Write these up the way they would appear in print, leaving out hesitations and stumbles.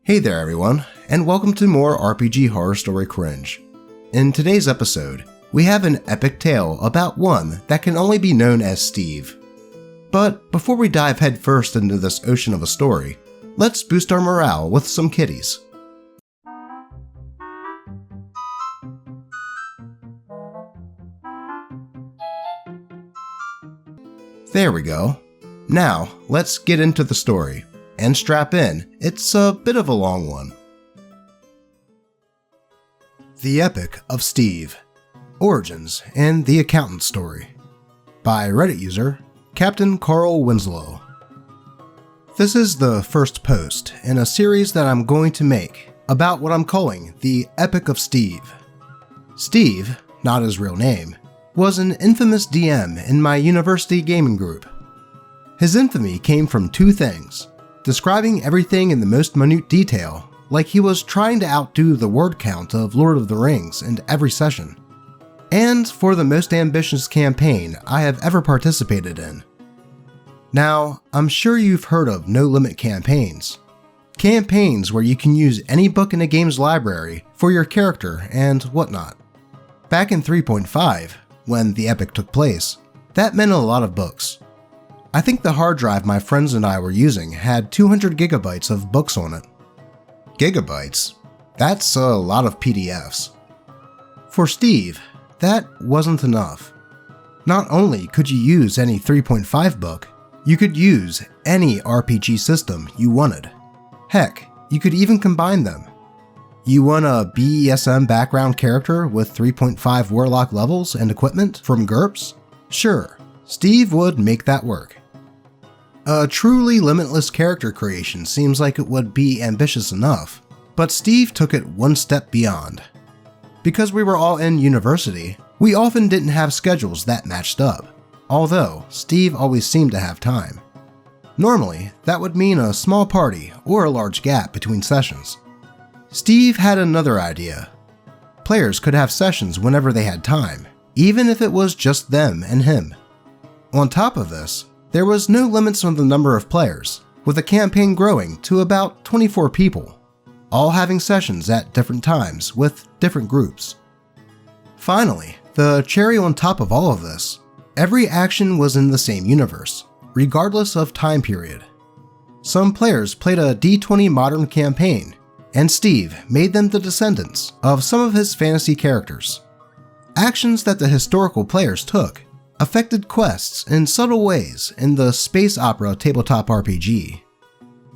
Hey there everyone, and welcome to more RPG Horror Story Cringe. In today's episode, we have an epic tale about one that can only be known as Steve. But before we dive headfirst into this ocean of a story, let's boost our morale with some kitties. There we go. Now, let's get into the story. And strap in, it's a bit of a long one. The Epic of Steve: Origins and the Accountant Story by Reddit user Captain Carl Winslow. This is the first post in a series that I'm going to make about what I'm calling the Epic of Steve. Steve, not his real name, was an infamous DM in my university gaming group. His infamy came from two things: describing everything in the most minute detail, like he was trying to outdo the word count of Lord of the Rings in every session, and for the most ambitious campaign I have ever participated in. Now, I'm sure you've heard of no-limit campaigns. Campaigns where you can use any book in a game's library for your character and whatnot. Back in 3.5, when the epic took place, that meant a lot of books. I think the hard drive my friends and I were using had 200 gigabytes of books on it. Gigabytes? That's a lot of PDFs. For Steve, that wasn't enough. Not only could you use any 3.5 book, you could use any RPG system you wanted. Heck, you could even combine them. You want a BESM background character with 3.5 warlock levels and equipment from GURPS? Sure, Steve would make that work. A truly limitless character creation seems like it would be ambitious enough, but Steve took it one step beyond. Because we were all in university, we often didn't have schedules that matched up, although Steve always seemed to have time. Normally, that would mean a small party or a large gap between sessions. Steve had another idea. Players could have sessions whenever they had time, even if it was just them and him. On top of this, there was no limits on the number of players, with the campaign growing to about 24 people, all having sessions at different times with different groups. Finally, the cherry on top of all of this, every action was in the same universe, regardless of time period. Some players played a D20 modern campaign, and Steve made them the descendants of some of his fantasy characters. Actions that the historical players took affected quests in subtle ways in the space opera tabletop RPG.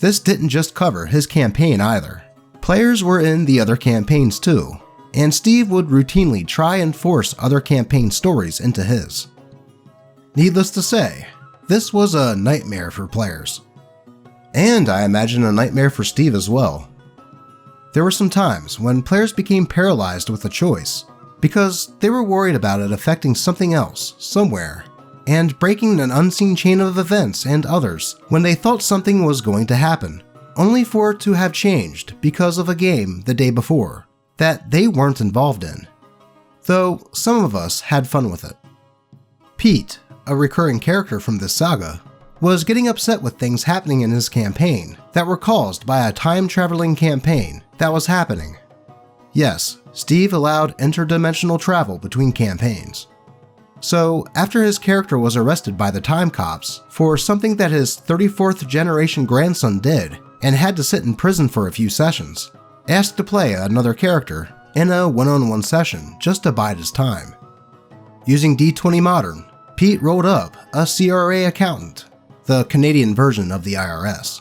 This didn't just cover his campaign either. Players were in the other campaigns too, and Steve would routinely try and force other campaign stories into his. Needless to say, this was a nightmare for players. And I imagine a nightmare for Steve as well. There were some times when players became paralyzed with a choice, because they were worried about it affecting something else, somewhere, and breaking an unseen chain of events and others when they thought something was going to happen, only for it to have changed because of a game the day before that they weren't involved in. Though some of us had fun with it. Pete, a recurring character from this saga, was getting upset with things happening in his campaign that were caused by a time-traveling campaign that was happening. Yes, Steve allowed interdimensional travel between campaigns. So, after his character was arrested by the time cops for something that his 34th generation grandson did and had to sit in prison for a few sessions, asked to play another character in a one-on-one session just to bide his time. Using D20 Modern, Pete rolled up a CRA accountant, the Canadian version of the IRS.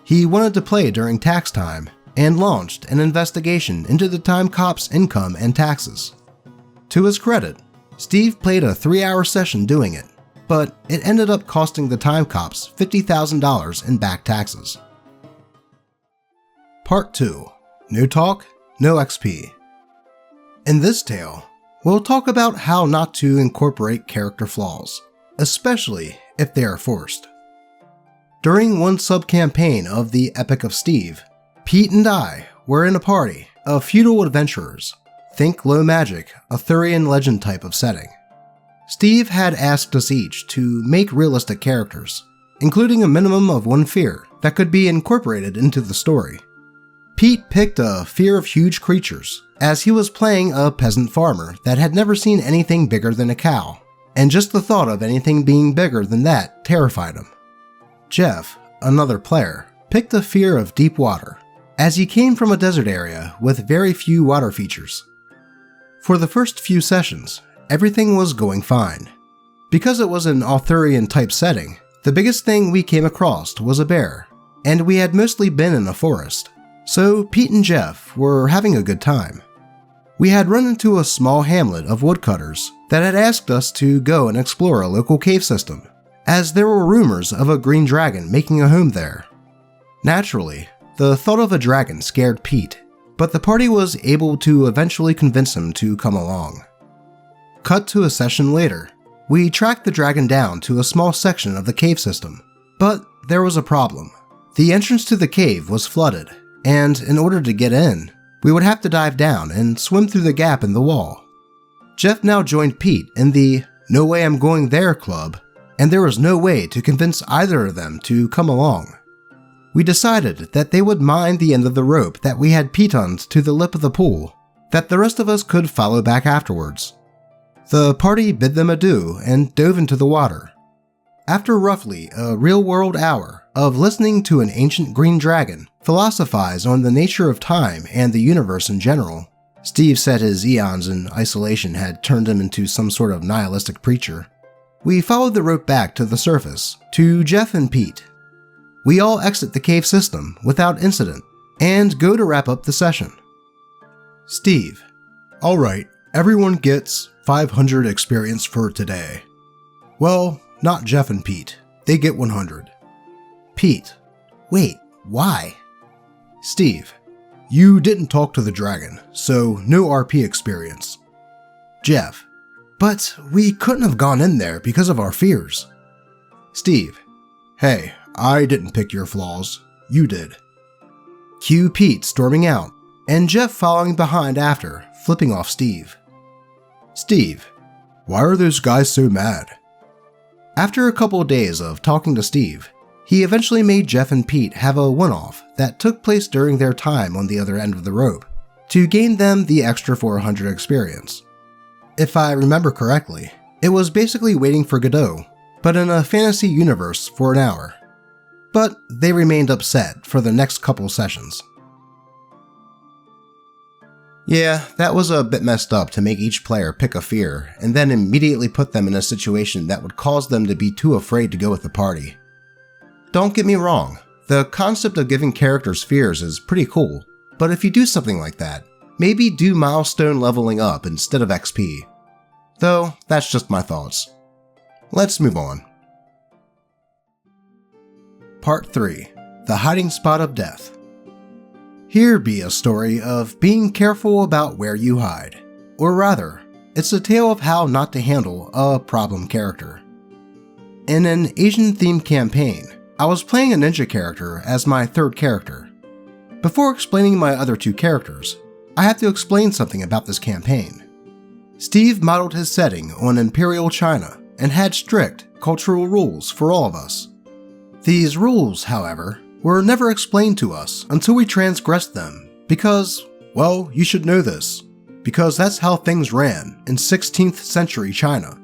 He wanted to play during tax time and launched an investigation into the time cops' income and taxes. To his credit, Steve played a 3-hour session doing it, but it ended up costing the time cops $50,000 in back taxes. Part 2. No Talk, No XP. In this tale, we'll talk about how not to incorporate character flaws, especially if they are forced. During one sub-campaign of the Epic of Steve, Pete and I were in a party of feudal adventurers, think low magic, Arthurian legend type of setting. Steve had asked us each to make realistic characters, including a minimum of one fear that could be incorporated into the story. Pete picked a fear of huge creatures, as he was playing a peasant farmer that had never seen anything bigger than a cow, and just the thought of anything being bigger than that terrified him. Jeff, another player, picked a fear of deep water, as he came from a desert area with very few water features. For the first few sessions, everything was going fine. Because it was an Arthurian-type setting, the biggest thing we came across was a bear, and we had mostly been in a forest, so Pete and Jeff were having a good time. We had run into a small hamlet of woodcutters that had asked us to go and explore a local cave system, as there were rumors of a green dragon making a home there. Naturally, the thought of a dragon scared Pete, but the party was able to eventually convince him to come along. Cut to a session later, we tracked the dragon down to a small section of the cave system, but there was a problem. The entrance to the cave was flooded, and in order to get in, we would have to dive down and swim through the gap in the wall. Jeff now joined Pete in the "No way I'm going there" club, and there was no way to convince either of them to come along. We decided that they would mind the end of the rope that we had pitoned to the lip of the pool, that the rest of us could follow back afterwards. The party bid them adieu and dove into the water. After roughly a real-world hour of listening to an ancient green dragon philosophize on the nature of time and the universe in general, Steve said his eons in isolation had turned him into some sort of nihilistic preacher, we followed the rope back to the surface, to Jeff and Pete. We all exit the cave system without incident, and go to wrap up the session. Steve: "Alright, everyone gets 500 experience for today." "Well, not Jeff and Pete. They get 100. Pete: "Wait, why?" Steve: "You didn't talk to the dragon, so no RP experience." Jeff: "But we couldn't have gone in there because of our fears." Steve: "Hey, I didn't pick your flaws. You did." Cue Pete storming out, and Jeff following behind after, flipping off Steve. Steve: "Why are those guys so mad?" After a couple of days of talking to Steve, he eventually made Jeff and Pete have a one-off that took place during their time on the other end of the rope, to gain them the extra 400 experience. If I remember correctly, it was basically waiting for Godot, but in a fantasy universe for an hour. But they remained upset for the next couple sessions. Yeah, that was a bit messed up to make each player pick a fear, and then immediately put them in a situation that would cause them to be too afraid to go with the party. Don't get me wrong, the concept of giving characters fears is pretty cool, but if you do something like that, maybe do milestone leveling up instead of XP. Though, that's just my thoughts. Let's move on. Part 3. The Hiding Spot of Death. Here be a story of being careful about where you hide. Or rather, it's a tale of how not to handle a problem character. In an Asian-themed campaign, I was playing a ninja character as my third character. Before explaining my other two characters, I have to explain something about this campaign. Steve modeled his setting on Imperial China and had strict cultural rules for all of us. These rules, however, were never explained to us until we transgressed them because, well, you should know this, because that's how things ran in 16th century China.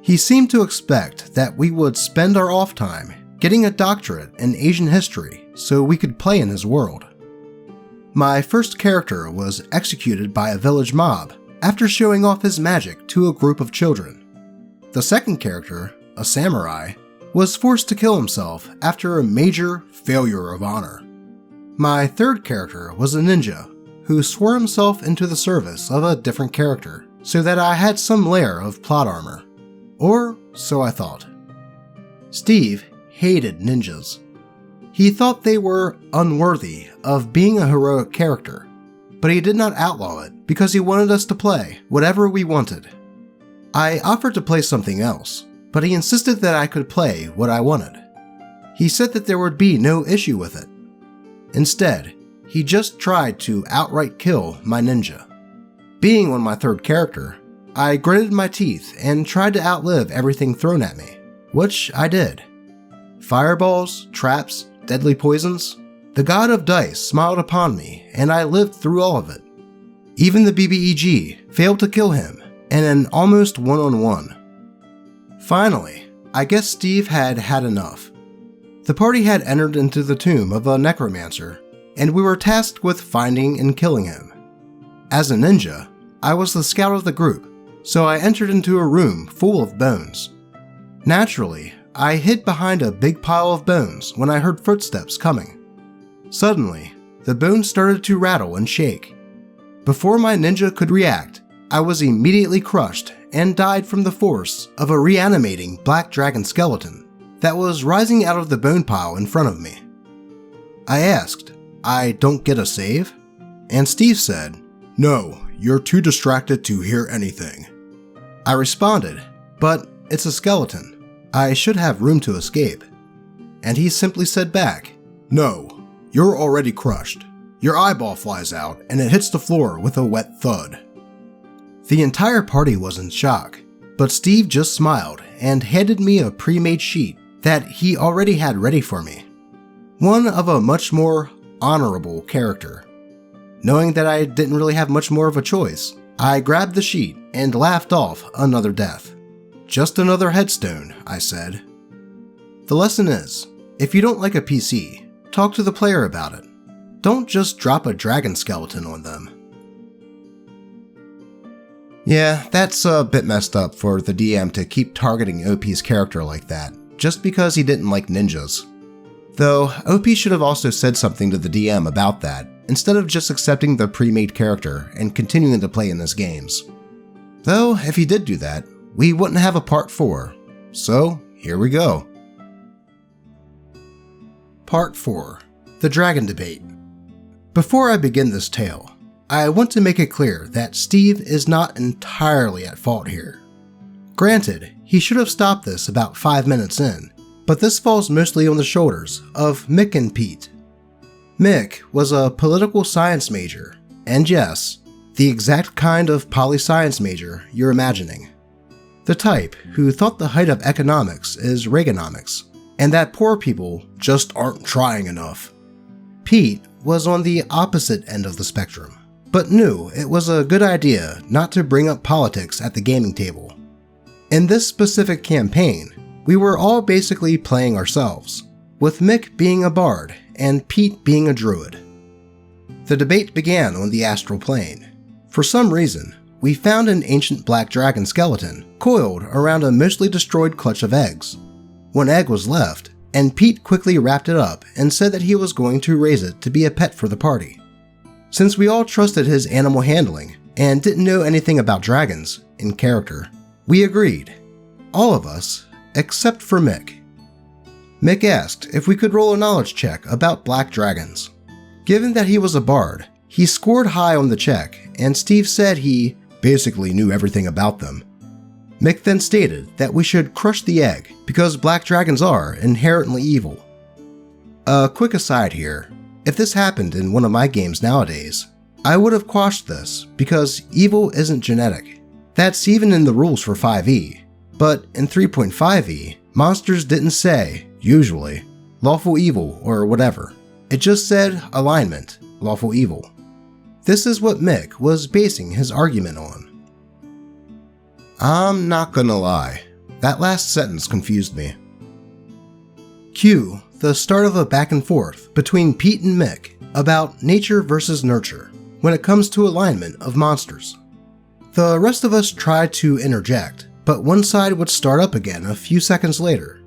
He seemed to expect that we would spend our off time getting a doctorate in Asian history so we could play in his world. My first character was executed by a village mob after showing off his magic to a group of children. The second character, a samurai, was forced to kill himself after a major failure of honor. My third character was a ninja who swore himself into the service of a different character so that I had some layer of plot armor. Or so I thought. Steve hated ninjas. He thought they were unworthy of being a heroic character, but he did not outlaw it because he wanted us to play whatever we wanted. I offered to play something else, but he insisted that I could play what I wanted. He said that there would be no issue with it. Instead, he just tried to outright kill my ninja. Being on my third character, I gritted my teeth and tried to outlive everything thrown at me, which I did. Fireballs, traps, deadly poisons, The god of dice smiled upon me, and I lived through all of it. Even the BBEG failed to kill him in an almost one-on-one. Finally, I guess Steve had had enough. The party had entered into the tomb of a necromancer, and we were tasked with finding and killing him. As a ninja, I was the scout of the group, so I entered into a room full of bones. Naturally, I hid behind a big pile of bones when I heard footsteps coming. Suddenly, the bones started to rattle and shake. Before my ninja could react, I was immediately crushed and died from the force of a reanimating black dragon skeleton that was rising out of the bone pile in front of me. I asked, "I don't get a save?" And Steve said, "No, you're too distracted to hear anything." I responded, "But it's a skeleton. I should have room to escape." And he simply said back, "No, you're already crushed. Your eyeball flies out and it hits the floor with a wet thud." The entire party was in shock, but Steve just smiled and handed me a pre-made sheet that he already had ready for me. One of a much more honorable character. Knowing that I didn't really have much more of a choice, I grabbed the sheet and laughed off another death. "Just another headstone," I said. The lesson is, if you don't like a PC, talk to the player about it. Don't just drop a dragon skeleton on them. Yeah, that's a bit messed up for the DM to keep targeting OP's character like that, just because he didn't like ninjas. Though, OP should have also said something to the DM about that, instead of just accepting the pre-made character and continuing to play in his games. Though, if he did do that, we wouldn't have a part 4. So, here we go. Part 4. The Dragon Debate. Before I begin this tale, I want to make it clear that Steve is not entirely at fault here. Granted, he should have stopped this about 5 minutes in, but this falls mostly on the shoulders of Mick and Pete. Mick was a political science major, and yes, the exact kind of poli-science major you're imagining. The type who thought the height of economics is Reaganomics, and that poor people just aren't trying enough. Pete was on the opposite end of the spectrum, but knew it was a good idea not to bring up politics at the gaming table. In this specific campaign, we were all basically playing ourselves, with Mick being a bard and Pete being a druid. The debate began on the astral plane. For some reason, we found an ancient black dragon skeleton coiled around a mostly destroyed clutch of eggs. One egg was left, and Pete quickly wrapped it up and said that he was going to raise it to be a pet for the party. Since we all trusted his animal handling and didn't know anything about dragons in character, we agreed. All of us, except for Mick. Mick asked if we could roll a knowledge check about black dragons. Given that he was a bard, he scored high on the check, and Steve said he basically knew everything about them. Mick then stated that we should crush the egg because black dragons are inherently evil. A quick aside here, if this happened in one of my games nowadays, I would have quashed this because evil isn't genetic. That's even in the rules for 5e, but in 3.5e, monsters didn't say, usually, lawful evil or whatever. It just said alignment, lawful evil. This is what Mick was basing his argument on. I'm not gonna lie, that last sentence confused me. Cue the start of a back and forth between Pete and Mick about nature versus nurture when it comes to alignment of monsters. The rest of us tried to interject, but one side would start up again a few seconds later.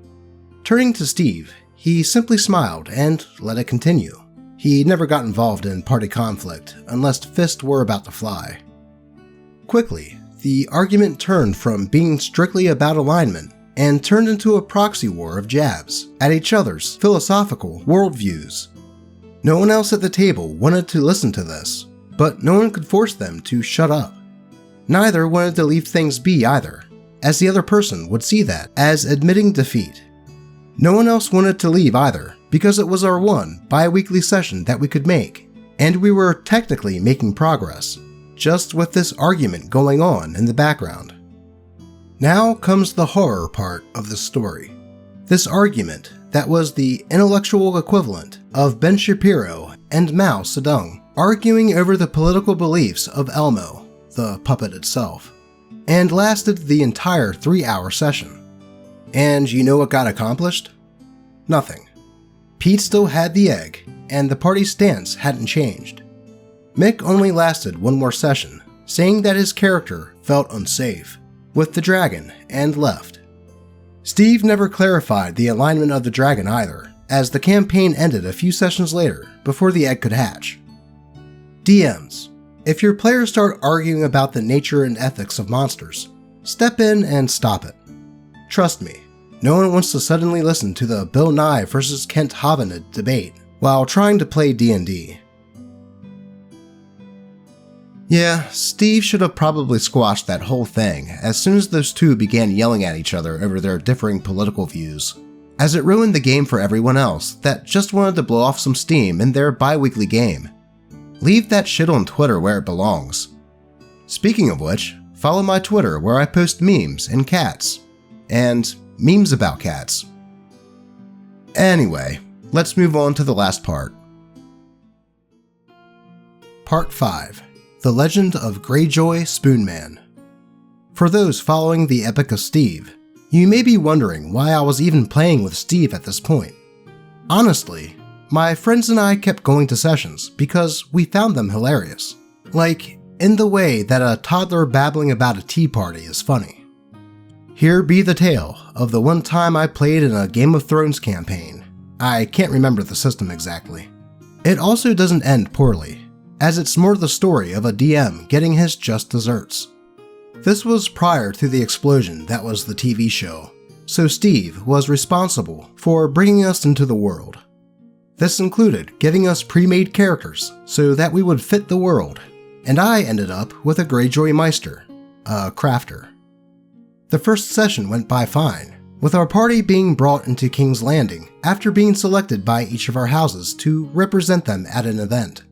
Turning to Steve, he simply smiled and let it continue. He never got involved in party conflict unless fists were about to fly. Quickly, the argument turned from being strictly about alignment and turned into a proxy war of jabs at each other's philosophical worldviews. No one else at the table wanted to listen to this, but no one could force them to shut up. Neither wanted to leave things be either, as the other person would see that as admitting defeat. No one else wanted to leave either, because it was our one bi-weekly session that we could make, and we were technically making progress, just with this argument going on in the background. Now comes the horror part of the story. This argument that was the intellectual equivalent of Ben Shapiro and Mao Zedong arguing over the political beliefs of Elmo, the puppet itself, and lasted the entire 3-hour session. And you know what got accomplished? Nothing. Pete still had the egg, and the party's stance hadn't changed. Mick only lasted one more session, saying that his character felt unsafe with the dragon and left. Steve never clarified the alignment of the dragon either, as the campaign ended a few sessions later before the egg could hatch. DMs. If your players start arguing about the nature and ethics of monsters, step in and stop it. Trust me, no one wants to suddenly listen to the Bill Nye vs. Kent Havanid debate while trying to play D&D. Yeah, Steve should have probably squashed that whole thing as soon as those two began yelling at each other over their differing political views, as it ruined the game for everyone else that just wanted to blow off some steam in their bi-weekly game. Leave that shit on Twitter where it belongs. Speaking of which, follow my Twitter where I post memes and cats. And memes about cats. Anyway, let's move on to the last part. Part 5. The Legend of Greyjoy Spoonman. For those following the Epic of Steve, you may be wondering why I was even playing with Steve at this point. Honestly, my friends and I kept going to sessions because we found them hilarious. Like, in the way that a toddler babbling about a tea party is funny. Here be the tale of the one time I played in a Game of Thrones campaign. I can't remember the system exactly. It also doesn't end poorly, as it's more the story of a DM getting his just desserts. This was prior to the explosion that was the TV show, so Steve was responsible for bringing us into the world. This included giving us pre-made characters so that we would fit the world, and I ended up with a Greyjoy Meister, a crafter. The first session went by fine, with our party being brought into King's Landing after being selected by each of our houses to represent them at an event.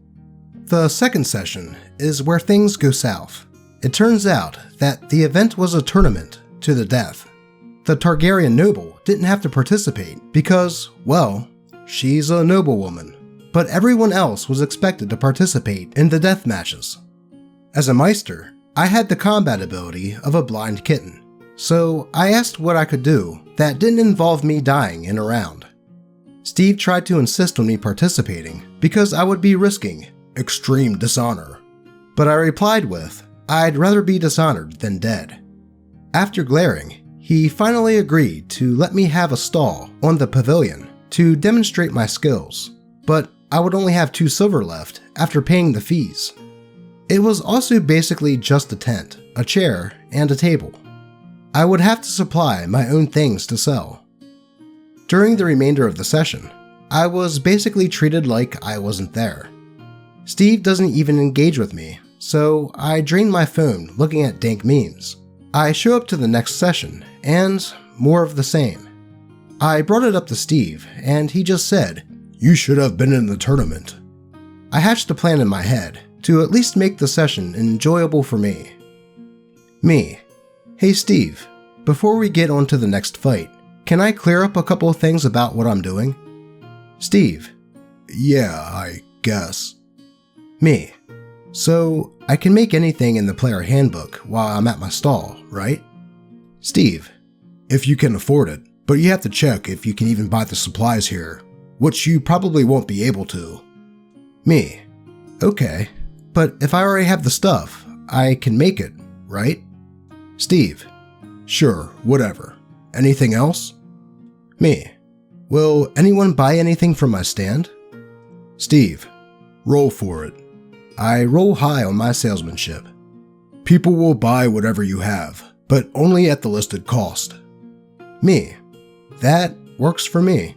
The second session is where things go south. It turns out that the event was a tournament to the death. The Targaryen noble didn't have to participate because, well, she's a noblewoman, but everyone else was expected to participate in the death matches. As a Meister, I had the combat ability of a blind kitten, so I asked what I could do that didn't involve me dying in a round. Steve tried to insist on me participating because I would be risking extreme dishonor, but I replied with, I'd rather be dishonored than dead. After glaring, he finally agreed to let me have a stall on the pavilion to demonstrate my skills, but I would only have 2 silver left after paying the fees. It was also basically just a tent, a chair, and a table. I would have to supply my own things to sell. During the remainder of the session, I was basically treated like I wasn't there. Steve doesn't even engage with me, so I drain my phone looking at dank memes. I show up to the next session, and more of the same. I brought it up to Steve, and he just said, "You should have been in the tournament." I hatched a plan in my head to at least make the session enjoyable for me. Me. Hey Steve, before we get on to the next fight, can I clear up a couple of things about what I'm doing? Steve. Yeah, I guess. Me. So, I can make anything in the player handbook while I'm at my stall, right? Steve. If you can afford it, but you have to check if you can even buy the supplies here, which you probably won't be able to. Me. Okay, but if I already have the stuff, I can make it, right? Steve. Sure, whatever. Anything else? Me. Will anyone buy anything from my stand? Steve. Roll for it. I roll high on my salesmanship. People will buy whatever you have, but only at the listed cost. Me. That works for me.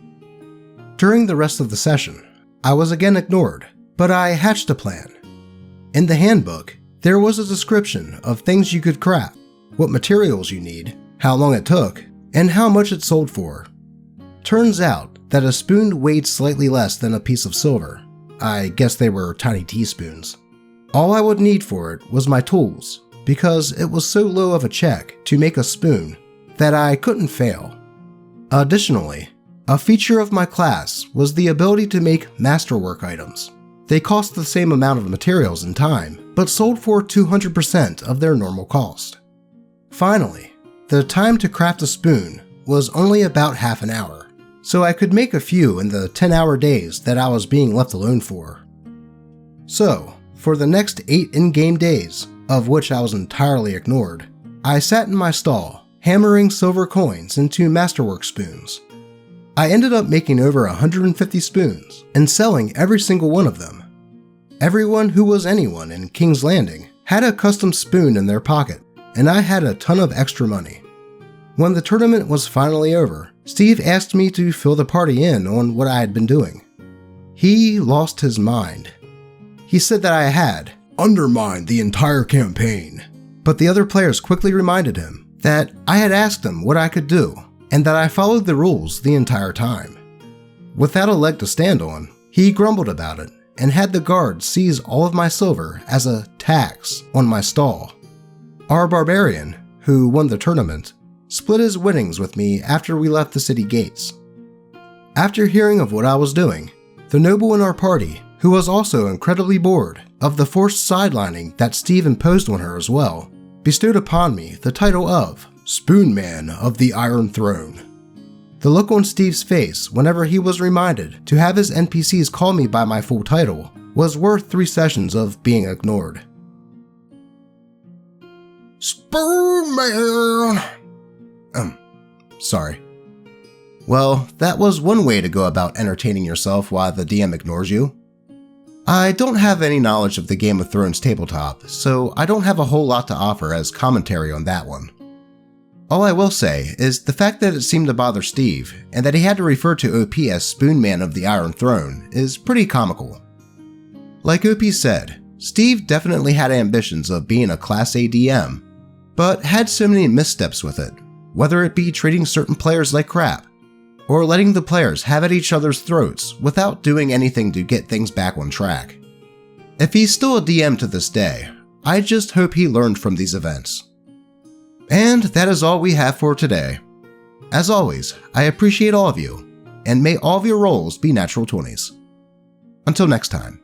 During the rest of the session, I was again ignored, but I hatched a plan. In the handbook, there was a description of things you could craft, what materials you need, how long it took, and how much it sold for. Turns out that a spoon weighed slightly less than a piece of silver. I guess they were tiny teaspoons. All I would need for it was my tools, because it was so low of a check to make a spoon that I couldn't fail. Additionally, A feature of my class was the ability to make masterwork items. They cost the same amount of materials and time, but sold for 200% of their normal cost. Finally, the time to craft a spoon was only about half an hour, so I could make a few in the 10-hour days that I was being left alone for. So, for the next 8 in-game days, of which I was entirely ignored, I sat in my stall, hammering silver coins into masterwork spoons. I ended up making over 150 spoons and selling every single one of them. Everyone who was anyone in King's Landing had a custom spoon in their pocket, and I had a ton of extra money. When the tournament was finally over, Steve asked me to fill the party in on what I had been doing. He lost his mind. He said that I had undermined the entire campaign, but the other players quickly reminded him that I had asked him what I could do, and that I followed the rules the entire time. Without a leg to stand on, he grumbled about it and had the guards seize all of my silver as a tax on my stall. Our barbarian, who won the tournament, split his winnings with me after we left the city gates. After hearing of what I was doing, the noble in our party, who was also incredibly bored of the forced sidelining that Steve imposed on her as well, bestowed upon me the title of Spoonman of the Iron Throne. The look on Steve's face whenever he was reminded to have his NPCs call me by my full title was worth 3 sessions of being ignored. Spoonman! Sorry. Well, that was one way to go about entertaining yourself while the DM ignores you. I don't have any knowledge of the Game of Thrones tabletop, so I don't have a whole lot to offer as commentary on that one. All I will say is the fact that it seemed to bother Steve, and that he had to refer to OP as Spoonman of the Iron Throne, is pretty comical. Like OP said, Steve definitely had ambitions of being a Class A DM, but had so many missteps with it, whether it be treating certain players like crap, or letting the players have at each other's throats without doing anything to get things back on track. If he's still a DM to this day, I just hope he learned from these events. And that is all we have for today. As always, I appreciate all of you, and may all of your rolls be natural 20s. Until next time.